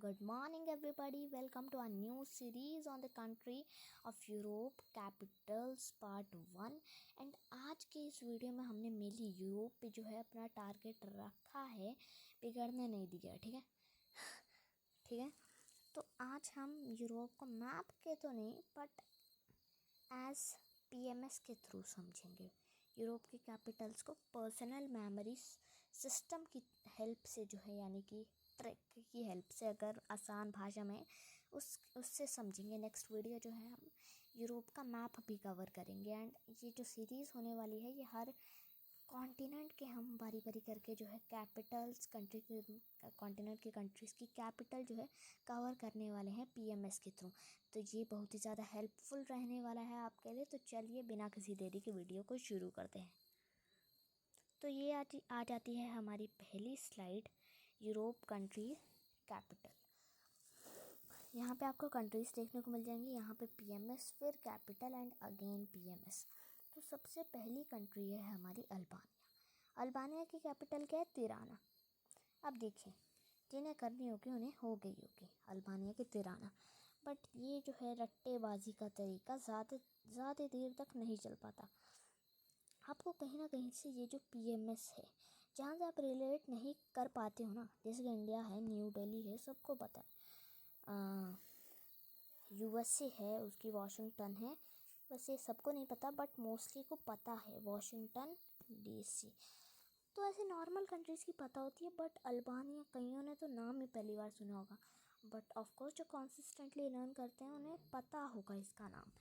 Good morning, everybody. Welcome to our new series on the country of Europe capitals part 1. And आज के इस video में हमने mainly Europe पे जो है अपना टारगेट रखा है, बिगड़ने नहीं दिया। ठीक है ठीक है। तो आज हम यूरोप को मैप के तो नहीं बट एज पीएमएस के थ्रू समझेंगे। यूरोप की कैपिटल्स को पर्सनल मेमोरी सिस्टम की हेल्प से जो है, यानी कि ट्रिक की हेल्प से, अगर आसान भाषा में उससे समझेंगे। नेक्स्ट वीडियो जो है हम यूरोप का मैप भी कवर करेंगे। एंड ये जो सीरीज़ होने वाली है ये हर कॉन्टिनेंट के हम बारी बारी करके जो है कैपिटल्स कंट्री के कॉन्टिनेंट की कंट्रीज़ की कैपिटल जो है कवर करने वाले हैं पीएमएस के थ्रू। तो ये बहुत ही ज़्यादा हेल्पफुल रहने वाला है आपके लिए। तो चलिए बिना किसी देरी के वीडियो को शुरू करते हैं। तो ये आ जाती है हमारी पहली स्लाइड, यूरोप कंट्री कैपिटल। यहाँ पे आपको कंट्रीज़ देखने को मिल जाएंगी। यहाँ पे पीएमएस, फिर कैपिटल एंड अगेन पीएमएस। तो सबसे पहली कंट्री है हमारी अल्बानिया। अल्बानिया की कैपिटल क्या है? तिराना। अब देखिए, जिन्हें करनी होगी उन्हें हो गई होगी अल्बानिया की तिराना। बट ये जो है रट्टेबाजी का तरीका ज़्यादा देर तक नहीं चल पाता। आपको कहीं ना कहीं से ये जो पीएमएस है, जहाँ से आप रिलेट नहीं कर पाते हो ना, जैसे कि इंडिया है, न्यू दिल्ली है, सबको पता है, यूएसए है, उसकी वाशिंगटन है। वैसे सबको नहीं पता बट मोस्टली को पता है वाशिंगटन डीसी। तो ऐसे नॉर्मल कंट्रीज़ की पता होती है, बट अल्बानिया कईयों ने तो नाम ही पहली बार सुना होगा। बट ऑफकोर्स जो कंसिस्टेंटली लर्न करते हैं उन्हें पता होगा इसका नाम,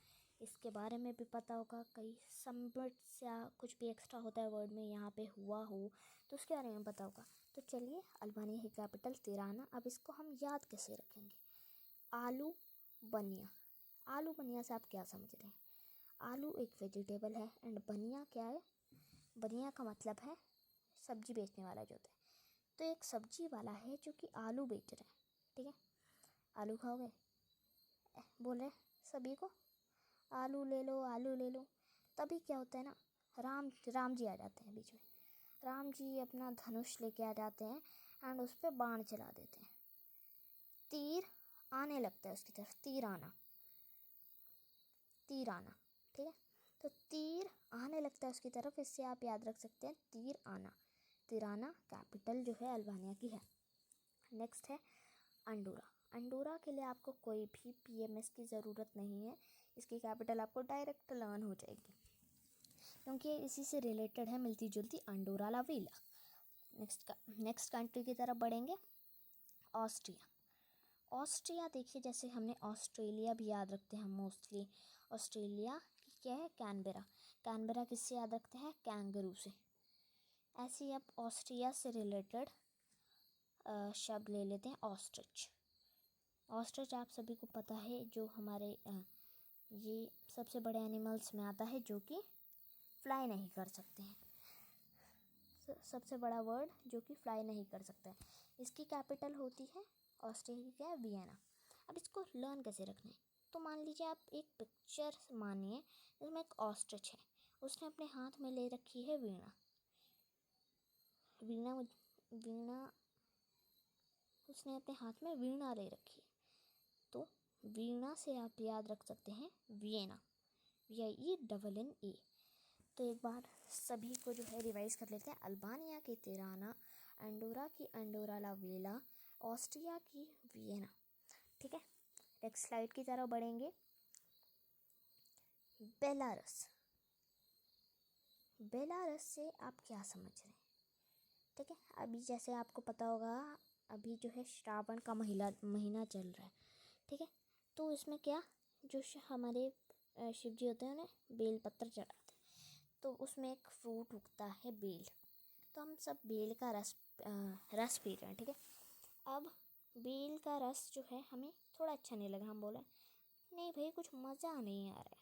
इसके बारे में भी पता होगा। कई सब्वर्ड्स या कुछ भी एक्स्ट्रा होता है वर्ड में, यहाँ पे हुआ हो तो उसके बारे में पता होगा। तो चलिए, अल्बानिया की कैपिटल तिराना। अब इसको हम याद कैसे रखेंगे? आलू बनिया। आलू बनिया से आप क्या समझ रहे हैं? आलू एक वेजिटेबल है एंड बनिया क्या है? बनिया का मतलब है सब्जी बेचने वाला जो होता है। तो एक सब्जी वाला है जो कि आलू बेच रहा है। ठीक है, आलू खाओगे? बोल रहे सभी को आलू ले लो, आलू ले लो। तभी क्या होता है ना, राम जी आ जाते हैं बीच में। राम जी अपना धनुष लेके आ जाते हैं एंड उस पर बाण चला देते हैं। तीर आने लगता है उसकी तरफ, तीर आना। ठीक है, तो तीर आने लगता है उसकी तरफ, इससे आप याद रख सकते हैं तीर आना। तिराना कैपिटल जो है अल्बानिया की है। नेक्स्ट है अंडोरा। अंडोरा के लिए आपको कोई भी पीएमएस की ज़रूरत नहीं है। इसकी कैपिटल आपको डायरेक्ट लर्न हो जाएगी, क्योंकि इसी से रिलेटेड है, मिलती जुलती, अंडोरा ला वेला। नेक्स्ट कंट्री की तरफ बढ़ेंगे, ऑस्ट्रिया। ऑस्ट्रिया देखिए, जैसे हमने ऑस्ट्रेलिया भी याद रखते हैं हम मोस्टली। ऑस्ट्रेलिया की क्या है? कैनबेरा। कैनबेरा किससे याद रखते हैं? कैंगरू से। ऐसे ही अब ऑस्ट्रिया से रिलेटेड शब्द ले लेते हैं, ऑस्ट्रिच। ऑस्ट्रिच आप सभी को पता है, जो हमारे ये सबसे बड़े एनिमल्स में आता है जो कि फ्लाई नहीं कर सकते हैं। सबसे बड़ा वर्ड जो कि फ्लाई नहीं कर सकता है। इसकी कैपिटल होती है ऑस्ट्रिया की क्या है? वियना। अब इसको लर्न कैसे रखना है? तो मान लीजिए आप एक पिक्चर मानिए, जिसमें एक ऑस्ट्रिच है, उसने अपने हाथ में ले रखी है वीणा। वीणा उसने अपने हाथ में वीणा ले रखी है। तो वीणा से आप याद रख सकते हैं वियना, VIENNA। तो एक बार सभी को जो है रिवाइज कर लेते हैं। अल्बानिया की तिराना, अंडोरा की अंडोरा ला वेला, ऑस्ट्रिया की वियना। ठीक है, नेक्स्ट स्लाइड की तरफ बढ़ेंगे। बेलारस। बेलारस से आप क्या समझ रहे हैं? ठीक है, अभी जैसे आपको पता होगा, अभी जो है श्रावण का महीना चल रहा है। ठीक है, तो इसमें क्या, जो हमारे शिव जी होते हैं उन्हें बेलपत्र चढ़ाते हैं। तो उसमें एक फ्रूट उगता है बेल। तो हम सब बेल का रस पी रहे हैं। ठीक है, अब बेल का रस जो है हमें थोड़ा अच्छा नहीं लगा। हम बोले नहीं भाई, कुछ मज़ा नहीं आ रहा है।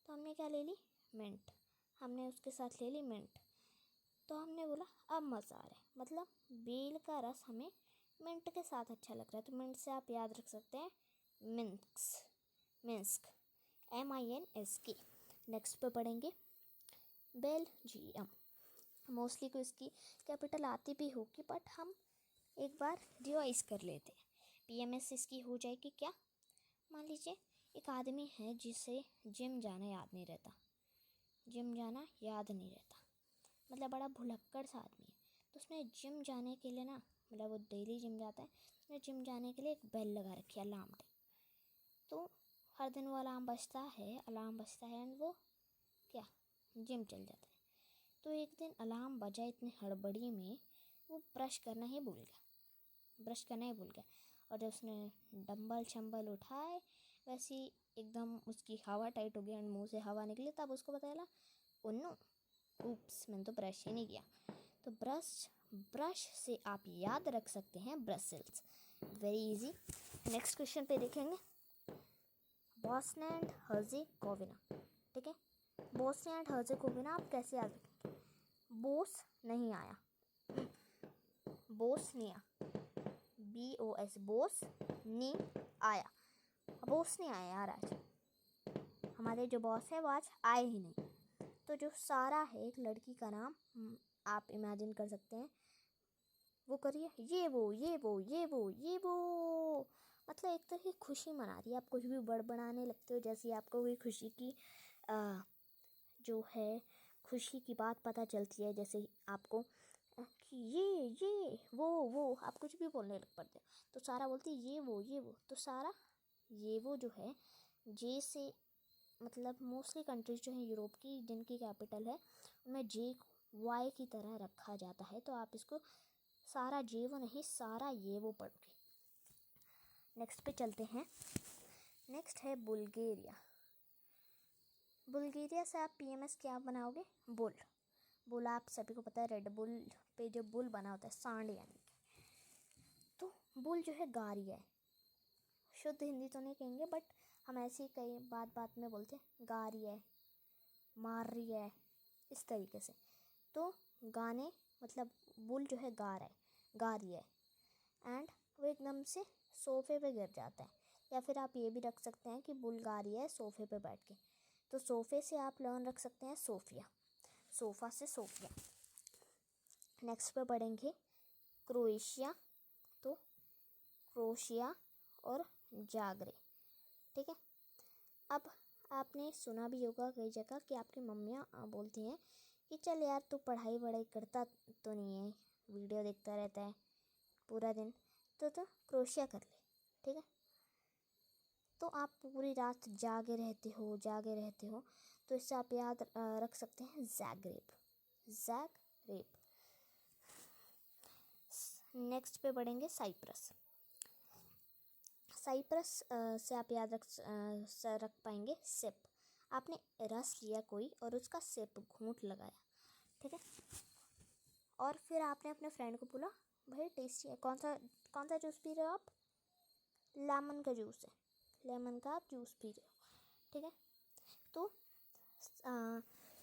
तो हमने क्या ले ली? मिंट। हमने उसके साथ ले ली मिंट। तो हमने बोला अब मज़ा आ रहा है, मतलब बेल का रस हमें मिंट के साथ अच्छा लग रहा है। तो मिंट से आप याद रख सकते हैं मिन्स्क, MINSK। नेक्स्ट पे पढ़ेंगे बेल्जियम। मोस्टली को इसकी कैपिटल आती भी होगी, बट हम एक बार रिवाइज कर लेते हैं। PMS इसकी हो जाएगी क्या? मान लीजिए एक आदमी है जिसे जिम जाना याद नहीं रहता, मतलब बड़ा भुलक्कड़ सा आदमी है। तो उसने जिम जाने के लिए ना, मतलब वो डेली जिम जाता है, उसने जिम जाने के लिए एक बेल लगा रखी है, अलार्म टाइप। तो हर दिन वो अलार्म बजता है एंड वो क्या जिम चल जाता है। तो एक दिन अलार्म बजा, इतनी हड़बड़ी में वो ब्रश करना ही भूल गया। और जब उसने डंबल शंबल उठाए, वैसे ही एकदम उसकी हवा टाइट हो गई एंड मुंह से हवा निकली। तब उसको पता चला, ओ नो, ऊप्स, मैंने तो ब्रश ही नहीं किया। तो ब्रश से आप याद रख सकते हैं Brussels, very easy. Next question पे देखेंगे, बॉस्निया एंड हर्जेगोविना। ठीक है, बॉस्निया एंड हर्जेगोविना आप कैसे याद रखेंगे? बोस्निया, BOS, बोस नी आया। बॉस नहीं आया यार, आज हमारे जो बॉस है वो आज आए ही नहीं। तो जो सारा है, एक लड़की का नाम आप इमेजिन कर सकते हैं, वो करिए ये वो, मतलब एक तरह की खुशी मना रही है। आप कुछ भी बड़बड़ाने लगते हो, जैसे आपको कोई खुशी की जो है खुशी की बात पता चलती है, जैसे आपको कि ये वो आप कुछ भी बोलने लग पड़ते हो। तो सारा बोलती है ये वो। तो सारा ये वो जो है, जे से मतलब मोस्टली कंट्रीज जो हैं यूरोप की, जिनकी कैपिटल है, उनमें जे वाई की तरह रखा जाता है। तो आप इसको सारा जे वो नहीं, सारा ये वो पढ़ोगे। नेक्स्ट पे चलते हैं। नेक्स्ट है बुल्गारिया से आप PMS क्या बनाओगे? बुल आप सभी को पता है, रेड बुल पे जो बुल बना होता है, सांड यानी कि। तो बुल जो है गारिया है, शुद्ध हिंदी तो नहीं कहेंगे, बट हम ऐसे ही कई बात में बोलते हैं, गारी है, मार रही है, इस तरीके से। तो गाने मतलब बुल जो है गा रहा है, गारी है, एंड वो एकदम से सोफे पे गिर जाता है। या फिर आप ये भी रख सकते हैं कि बुल गा रही है सोफे पे बैठ के। तो सोफे से आप लर्न रख सकते हैं सोफिया, सोफ़ा से सोफिया। नेक्स्ट पे पढ़ेंगे क्रोएशिया, तो क्रोशिया और जागरे। ठीक है, अब आपने सुना भी होगा कई जगह कि आपकी मम्मियाँ बोलती हैं कि चल यार तू पढ़ाई वढ़ाई करता तो नहीं है, वीडियो देखता रहता है पूरा दिन, तो क्रोशिया कर ले। ठीक है, तो आप पूरी रात जागे रहते हो, तो इससे आप याद रख सकते हैं जैगरेब। नेक्स्ट पे पढ़ेंगे साइप्रस से आप याद रख पाएंगे सिप। आपने रस लिया कोई और उसका सिप, घूंट लगाया। ठीक है, और फिर आपने अपने फ्रेंड को बोला भाई टेस्टी है, कौन सा जूस पी रहे हो आप? लेमन का जूस है, लेमन का आप जूस पी रहे हो। ठीक है, तो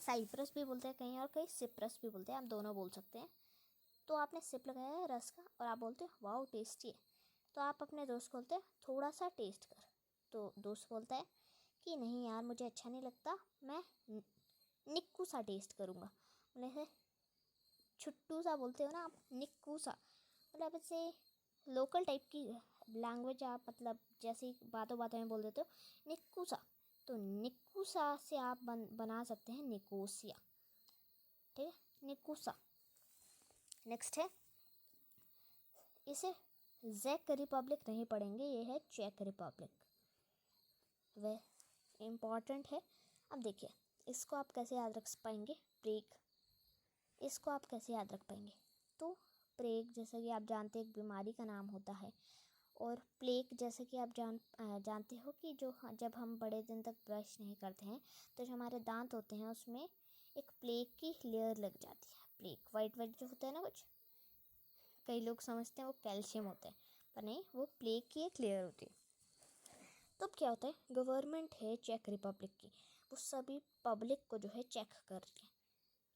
साइप्रस भी बोलते हैं कहीं, और कहीं सिप्रस भी बोलते हैं, आप दोनों बोल सकते हैं। तो आपने सिप लगाया है रस का और आप बोलते हो वाओ टेस्टी है। तो आप अपने दोस्त को बोलते हैं थोड़ा सा टेस्ट कर। तो दोस्त बोलता है कि नहीं यार मुझे अच्छा नहीं लगता, मैं निक्कू सा टेस्ट करूँगा। मतलब छुट्टू सा बोलते हो ना आप, निक्कू सा, मतलब ऐसे लोकल टाइप की लैंग्वेज आप मतलब जैसे बातों में बोल देते हो निक्कू सा। तो निक्कू सा से आप बना सकते हैं निकोसिया। ठीक है, निक्कू सा। नेक्स्ट है, इसे चेक रिपब्लिक नहीं पढ़ेंगे, ये है चेक रिपब्लिक, वह इम्पॉर्टेंट है। अब देखिए इसको आप कैसे याद रख पाएंगे? इसको आप कैसे याद रख पाएंगे? तो प्रेग जैसे कि आप जानते हैं एक बीमारी का नाम होता है, और प्लेग जैसे कि आप जानते हो कि जो जब हम बड़े दिन तक ब्रश नहीं करते हैं तो जो हमारे दांत होते हैं उसमें एक प्लेग की लेयर लग जाती है। प्लेग वाइट जो होता है ना, कुछ कई लोग समझते हैं वो कैल्शियम होता है, पर नहीं, वो प्लेग की एक लेयर होती है। तो अब क्या होता है, गवर्नमेंट है चेक रिपब्लिक की, वो सभी पब्लिक को जो है चेक कर रही है।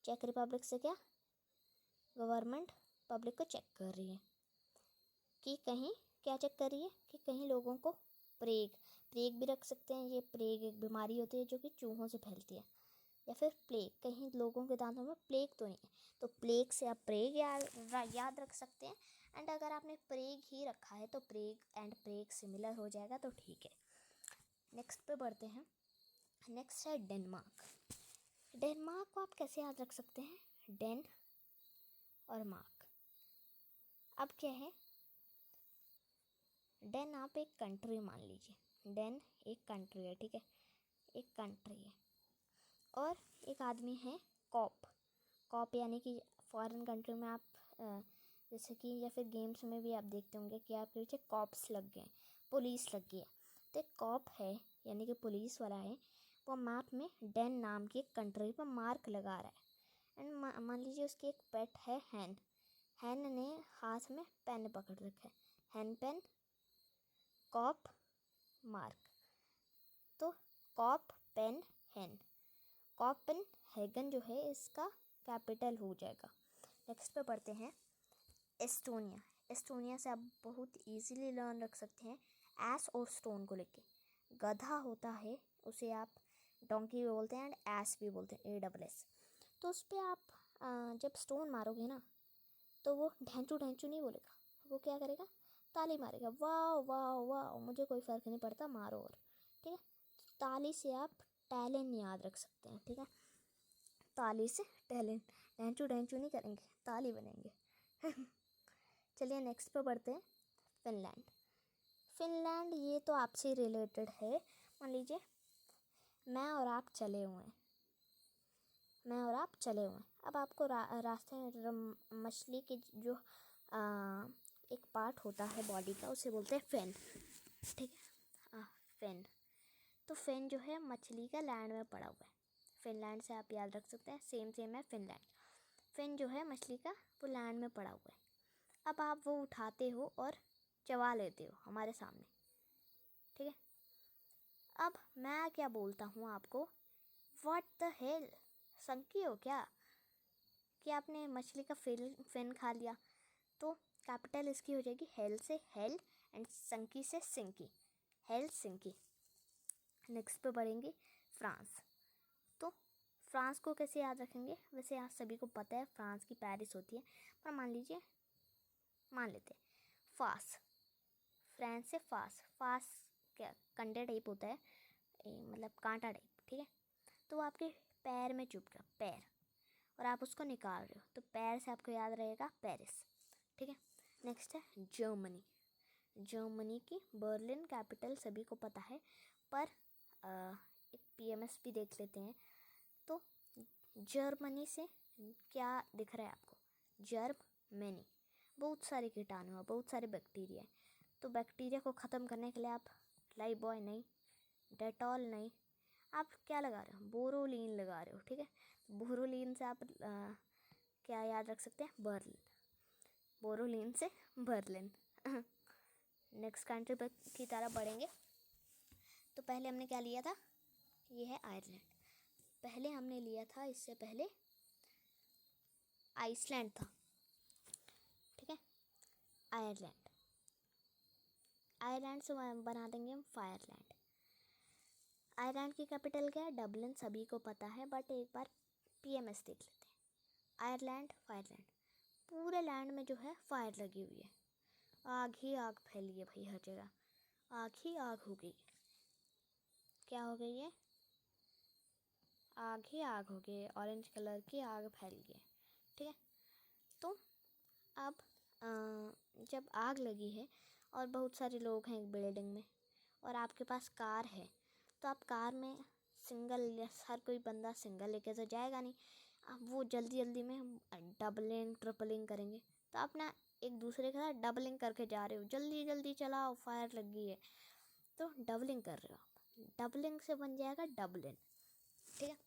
चेक रिपब्लिक से क्या, गवर्नमेंट पब्लिक को चेक कर रही है कि कहीं क्या चेक कर रही है कि कहीं लोगों को प्लेग भी रख सकते हैं। ये प्लेग एक बीमारी होती है जो कि चूहों से फैलती है, या फिर प्लेग, कहीं लोगों के दांतों में प्लेग तो नहीं है। तो प्लेग से आप प्लेग याद रख सकते हैं, एंड अगर आपने प्रेग ही रखा है तो प्रेग एंड प्रेग सिमिलर हो जाएगा, तो ठीक है। नेक्स्ट पे बढ़ते हैं। नेक्स्ट है डेनमार्क। डेनमार्क को आप कैसे याद रख सकते हैं? डेन और मार्क। अब क्या है, डेन आप एक कंट्री मान लीजिए। डेन एक कंट्री है, ठीक है, एक कंट्री है। और एक आदमी है कॉप। कॉप यानी कि फॉरेन कंट्री में आप जैसे कि या फिर गेम्स में भी आप देखते होंगे कि आपके पीछे कॉप्स लग गए, पुलिस लग गई है। तो एक कॉप है यानी कि पुलिस वाला है, वो मैप में डेन नाम की एक कंट्री पर मार्क लगा रहा है। एंड मान लीजिए उसकी एक पेट है हैन। हैन ने हाथ में पेन पकड़ रखा है, हैन पेन कॉप मार्क। तो कॉप पेन हैन, कॉपन हैगन जो है इसका कैपिटल हो जाएगा। नेक्स्ट पे पढ़ते हैं एस्टोनिया। एस्टोनिया से आप बहुत इजीली लर्न रख सकते हैं एस और स्टोन को लेके। गधा होता है उसे आप डोंकी भी बोलते हैं एंड एस भी बोलते हैं, ASS। तो उस पर आप जब स्टोन मारोगे ना तो वो ढैंचू ढैंचू नहीं बोलेगा, वो क्या करेगा, ताली मारेगा, वाह वाह वाह, मुझे कोई फ़र्क नहीं पड़ता, मारो। और ठीक है, ताली से आप टैलेंट याद रख सकते हैं, ठीक है, ताली से टैलेंट, ढैंचू ढैंचू नहीं करेंगे, ताली बनेंगे। चलिए नेक्स्ट पे बढ़ते हैं, फिनलैंड। फिनलैंड ये तो आपसे रिलेटेड है। मान लीजिए मैं और आप चले हुए हैं, मैं और आप चले हुए हैं। अब आपको रास्ते में मछली के जो एक पार्ट होता है बॉडी का, उसे बोलते हैं फिन, ठीक है, फिन। तो फिन जो है मछली का लैंड में पड़ा हुआ है। फिनलैंड से आप याद रख सकते हैं, सेम है फिनलैंड। फिन जो है मछली का, वो लैंड में पड़ा हुआ है। अब आप वो उठाते हो और चबा लेते हो हमारे सामने, ठीक है। अब मैं क्या बोलता हूँ आपको, व्हाट द हेल, संकी हो क्या कि आपने मछली का फिन खा लिया? तो कैपिटल इसकी हो जाएगी हेल से हेल एंड संकी से सिंकी, हेल सिंकी। नेक्स्ट पे बढ़ेंगे फ्रांस। तो फ्रांस को कैसे याद रखेंगे? वैसे आप सभी को पता है फ्रांस की पेरिस होती है, पर मान लेते हैं फास। फ्रांस से फास, फास क्या कंडे टाइप होता है, मतलब कांटा टाइप, ठीक है। तो वो आपके पैर में चुभ गया, पैर, और आप उसको निकाल रहे हो, तो पैर से आपको याद रहेगा पेरिस, ठीक है। नेक्स्ट है जर्मनी। जर्मनी की बर्लिन कैपिटल सभी को पता है, पर एक PMS भी देख लेते हैं। तो जर्मनी से क्या दिख रहा है आपको? जर्मनी, बहुत सारे कीटाणु हैं, बहुत सारे बैक्टीरिया हैं। तो बैक्टीरिया को ख़त्म करने के लिए आप लाइफबॉय नहीं, डेटॉल नहीं, आप क्या लगा रहे हो? बोरोलिन लगा रहे हो, ठीक है। बोरोलिन से आप क्या याद रख सकते हैं? बर्लिन, बोरोलिन से बर्लिन। नेक्स्ट कंट्री पर की तरफ बढ़ेंगे। तो पहले हमने क्या लिया था? ये है आयरलैंड। पहले हमने लिया था, इससे पहले आइसलैंड था, ठीक है। आयरलैंड, आयरलैंड से बना देंगे हम फायरलैंड। आयरलैंड की कैपिटल क्या है? डबलिन, सभी को पता है, बट एक बार PMS देख लेते हैं। आयरलैंड, फायरलैंड, पूरे लैंड में जो है फायर लगी हुई है, आग ही आग फैली है भाई, हर जगह आग ही आग हो गई। क्या हो गई है? आग ही आग हो गई, ऑरेंज कलर की आग फैल गई है, ठीक है। तो अब जब आग लगी है और बहुत सारे लोग हैं एक बिल्डिंग में, और आपके पास कार है, तो आप कार में सिंगल, हर कोई बंदा सिंगल लेके तो जाएगा नहीं, अब वो जल्दी जल्दी में डबलिंग ट्रिपलिंग करेंगे। तो आप ना एक दूसरे के साथ डबलिंग करके जा रहे हो, जल्दी जल्दी चलाओ, फायर लग गई है, तो डबलिंग कर रहे हो आप। डबलिंग से बन जाएगा डबलिन, ठीक है।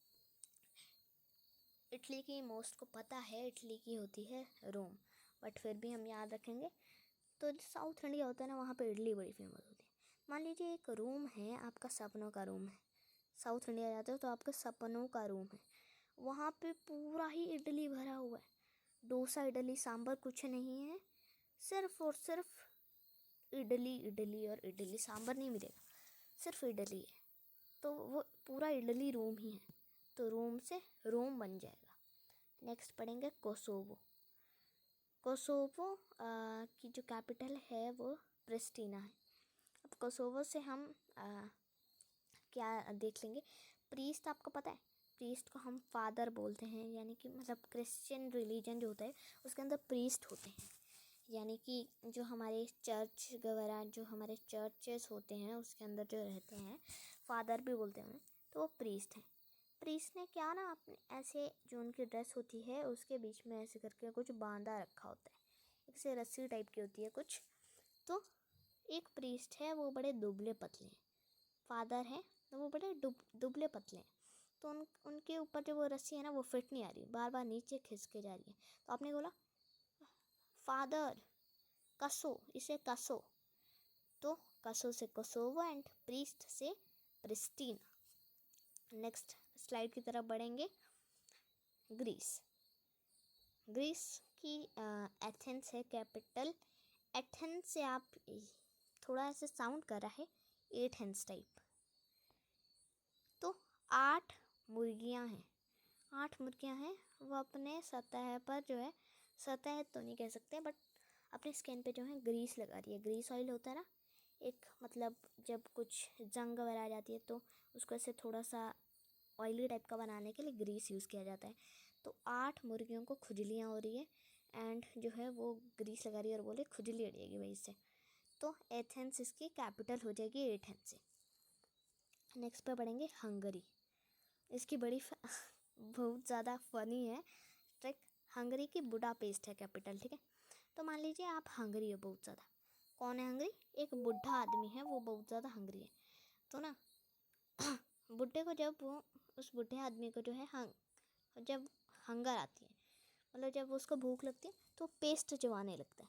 इटली की मोस्ट को पता है, इटली की होती है रोम, बट फिर भी हम याद रखेंगे। तो साउथ इंडिया होता है ना, वहाँ पे इडली बड़ी फेमस होती है। मान लीजिए एक रूम है, आपका सपनों का रूम है, साउथ इंडिया जाते हो तो आपका सपनों का रूम है, वहाँ पे पूरा ही इडली भरा हुआ है, डोसा इडली सांभर कुछ नहीं है, सिर्फ और सिर्फ इडली, इडली और इडली, सांभर नहीं मिलेगा, सिर्फ इडली है। तो वो पूरा इडली रूम ही है, तो रूम से रोम बन जाएगा। नेक्स्ट पढ़ेंगे कोसोवो। कोसोवो की जो कैपिटल है वो प्रिस्टीना है। अब कोसोवो से हम क्या देख लेंगे। प्रीस्ट आपको पता है, प्रीस्ट को हम फादर बोलते हैं, यानी कि मतलब क्रिश्चियन रिलीजन जो होता है उसके अंदर प्रीस्ट होते हैं, यानी कि जो हमारे चर्च वगैरह जो हमारे चर्चेस होते हैं उसके अंदर जो रहते हैं फादर भी बोलते हैं, तो वो प्रीस्ट हैं। प्रीस्ट ने क्या ना अपने ऐसे जो उनकी ड्रेस होती है उसके बीच में ऐसे करके कुछ बांधा रखा होता है, एक से रस्सी टाइप की होती है कुछ। तो एक प्रीस्ट है वो बड़े दुबले पतले हैं, फादर है तो वो बड़े दुबले पतले हैं। तो उनके ऊपर जो वो रस्सी है ना वो फिट नहीं आ रही, बार बार नीचे खिसक के जा रही है। तो आपने बोला फादर कसो, इसे कसो। तो कसो से कोसोवो एंड प्रीस्ट से प्रिस्टीना। नेक्स्ट स्लाइड की तरफ बढ़ेंगे। ग्रीस, ग्रीस की एथेंस है कैपिटल। एथेंस से आप थोड़ा ऐसे साउंड कर रहा है एथेंस टाइप। तो 8 मुर्गियां हैं, 8 मुर्गियां हैं। वो अपने सतह पर जो है, सतह तो नहीं कह सकते बट अपने स्किन पे जो है ग्रीस लगा रही है। ग्रीस ऑयल होता है ना एक, मतलब जब कुछ जंग वगैरह आ जाती है तो उसको ऐसे थोड़ा सा ऑयली टाइप का बनाने के लिए ग्रीस यूज़ किया जाता है। तो 8 मुर्गियों को खुजलियाँ हो रही है एंड जो है वो ग्रीस लगा रही है और बोले खुजली अड़ेगी वहीं से। तो एथेंस इसकी कैपिटल हो जाएगी एथेंस से। नेक्स्ट पे पढ़ेंगे हंगरी। इसकी बड़ी बहुत ज़्यादा फनी है ट्रिक। हंगरी की बुडापेस्ट है कैपिटल, ठीक है। तो मान लीजिए आप हंगरी हो बहुत ज़्यादा। कौन है हंगरी? एक बुढ़ा आदमी है, वो बहुत ज़्यादा हंगरी है। तो ना बुढ़े को जब वो उस बुढ़े आदमी को जो है जब हंगर आती है, मतलब जब उसको भूख लगती है तो पेस्ट चबाने लगता है।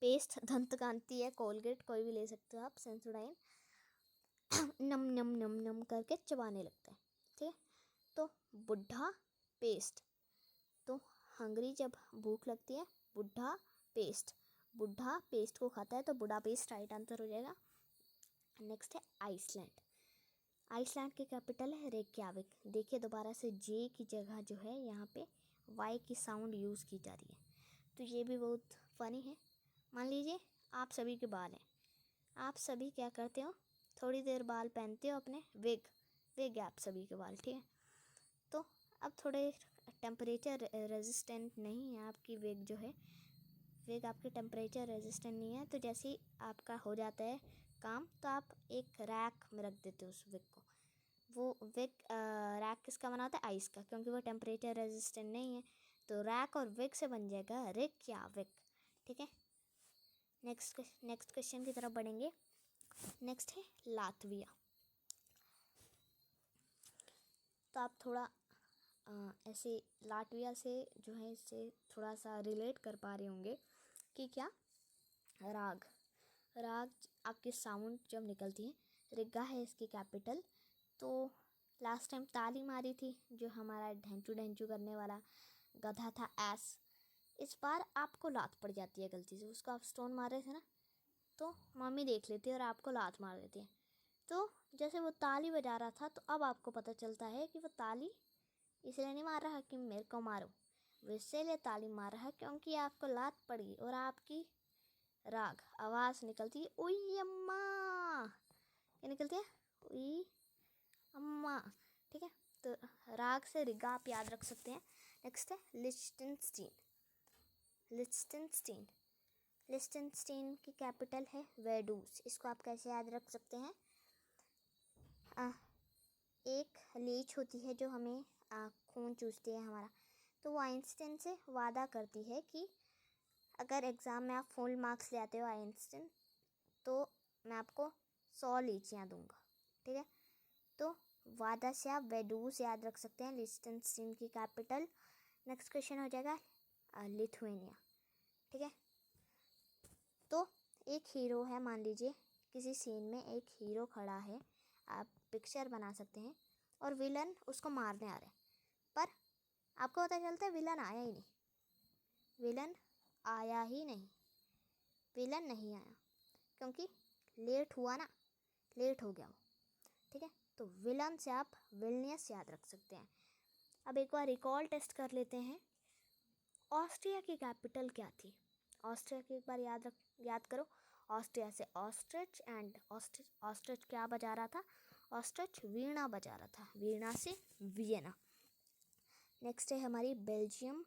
पेस्ट दंतकांति है, कोलगेट कोई भी ले सकते हो आप, सेंसोडाइन। नम नम नम नम करके चबाने लगता है, ठीक है। तो बुढ़ा पेस्ट। तो हंगरी जब भूख लगती है, बुढ़ा पेस्ट को खाता है, तो बुढ़ा पेस्ट राइट आंसर हो जाएगा। नेक्स्ट है आइसलैंड। आइसलैंड की कैपिटल है रेक्याविक। देखिए दोबारा से जे की जगह जो है यहाँ पे वाई की साउंड यूज़ की जा रही है, तो ये भी बहुत फ़नी है। मान लीजिए आप सभी के बाल हैं, आप सभी क्या करते हो, थोड़ी देर बाल पहनते हो अपने विग है आप सभी के बाल, ठीक है। तो अब थोड़े टेम्परेचर रेजिस्टेंट नहीं है आपकी विग जो है, विग आपके टेम्परेचर रेजिस्टेंट नहीं है। तो जैसे ही आपका हो जाता है काम तो आप एक रैक में रख देते हो उस विग को। वो विग रैक किसका बना होता है? आइस का, क्योंकि वो टेम्परेचर रेजिस्टेंट नहीं है। तो रैक और विग से बन जाएगा रेक्याविक, ठीक है। नेक्स्ट क्वेश्चन की तरफ बढ़ेंगे। नेक्स्ट है लातविया। तो आप थोड़ा ऐसे लातविया से जो है इससे थोड़ा सा रिलेट कर पा रहे होंगे कि क्या राग आपकी साउंड जब निकलती है, रिगा है इसकी कैपिटल। तो लास्ट टाइम ताली मारी थी जो हमारा ढेंचू करने वाला गधा था एस, इस बार आपको लात पड़ जाती है गलती से। उसको आप स्टोन मार रहे थे ना, तो मम्मी देख लेती है और आपको लात मार देती है। तो जैसे वो ताली बजा रहा था तो अब आपको पता चलता है कि वो ताली इसलिए नहीं मार रहा कि मेरे को मारो, वो इसीलिए ताली मार रहा है क्योंकि आपको लात पड़ी और आपकी राग आवाज़ निकलती है उई अम्मा। क्या निकलती है? उई अम्मा, ठीक है। तो राग से रिगा आप याद रख सकते हैं। नेक्स्ट है लिechtenstein की कैपिटल है वेडूस। इसको आप कैसे याद रख सकते हैं? एक लीच होती है जो हमें खून चूसती है हमारा, तो वो आइंस्टाइन से वादा करती है कि अगर एग्ज़ाम में आप फुल मार्क्स ले आते हो आइंस्टाइन, तो मैं आपको 100 लीचियाँ दूंगा, ठीक है। तो वादा से आप वेडूस याद रख सकते हैं, लिechtenstein की कैपिटल। नेक्स्ट क्वेश्चन हो जाएगा लिथुएनिया, ठीक है। तो एक हीरो है, मान लीजिए किसी सीन में एक हीरो खड़ा है, आप पिक्चर बना सकते हैं, और विलन उसको मारने आ रहे हैं, पर आपको पता चलता है विलन आया ही नहीं, विलन नहीं आया क्योंकि लेट हुआ ना, लेट हो गया वो, ठीक है। तो विलन से आप विलनियस याद रख सकते हैं। अब एक बार रिकॉल टेस्ट कर लेते हैं। ऑस्ट्रिया की कैपिटल क्या थी? ऑस्ट्रिया की एक बार याद करो। ऑस्ट्रिया से ऑस्ट्रिच, एंड ऑस्ट्रिच क्या बजा रहा था? ऑस्ट्रिच वीणा बजा रहा था, वीणा से वियना। नेक्स्ट है हमारी बेल्जियम।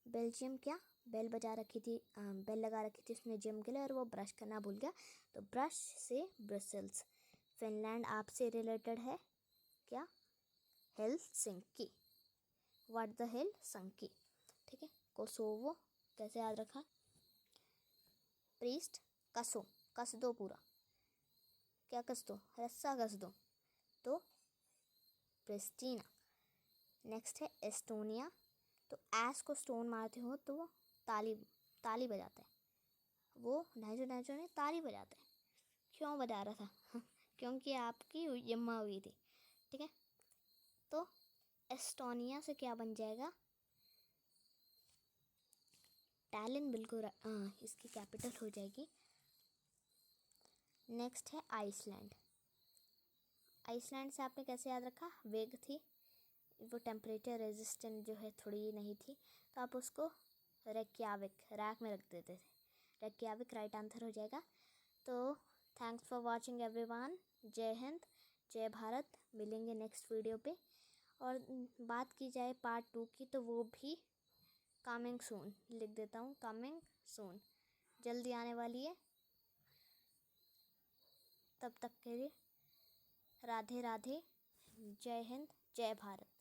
बेल्जियम क्या बेल बजा रखी थी, बेल लगा रखी थी उसने जिम के लिए, और वो ब्रश करना भूल गया, तो ब्रश से ब्रसल्स। फिनलैंड आपसे रिलेटेड है क्या? हेलसिंकी। व्हाट द हेलसिंकी, ठीक है। कोसोवो कैसे याद रखा? प्रीस्ट कस दो पूरा, क्या कस दो? रस्सा कस दो, तो प्रिस्टीना। नेक्स्ट है एस्टोनिया। तो एस को स्टोन मारते हो तो वो ताली बजाता है, वो ढांचो ने ताली बजाता है। क्यों बजा रहा था? क्योंकि आपकी यम्मा हुई थी, ठीक है। तो एस्टोनिया से क्या बन जाएगा? टैलिन, बिल्कुल इसकी कैपिटल हो जाएगी। नेक्स्ट है आइसलैंड। आइसलैंड से आपने कैसे याद रखा? वेग थी, वो टेम्परेचर रेजिस्टेंट जो है थोड़ी नहीं थी, तो आप उसको रैक में रख देते थे। रेक्याविक राइट आंसर हो जाएगा। तो थैंक्स फॉर वॉचिंग एवरीवन। जय हिंद, जय भारत। मिलेंगे नेक्स्ट वीडियो पे। और बात की जाए पार्ट 2 की, तो वो भी कमिंग सून, लिख देता हूँ, कमिंग सून, जल्दी आने वाली है। तब तक के लिए राधे राधे, जय हिंद, जय भारत।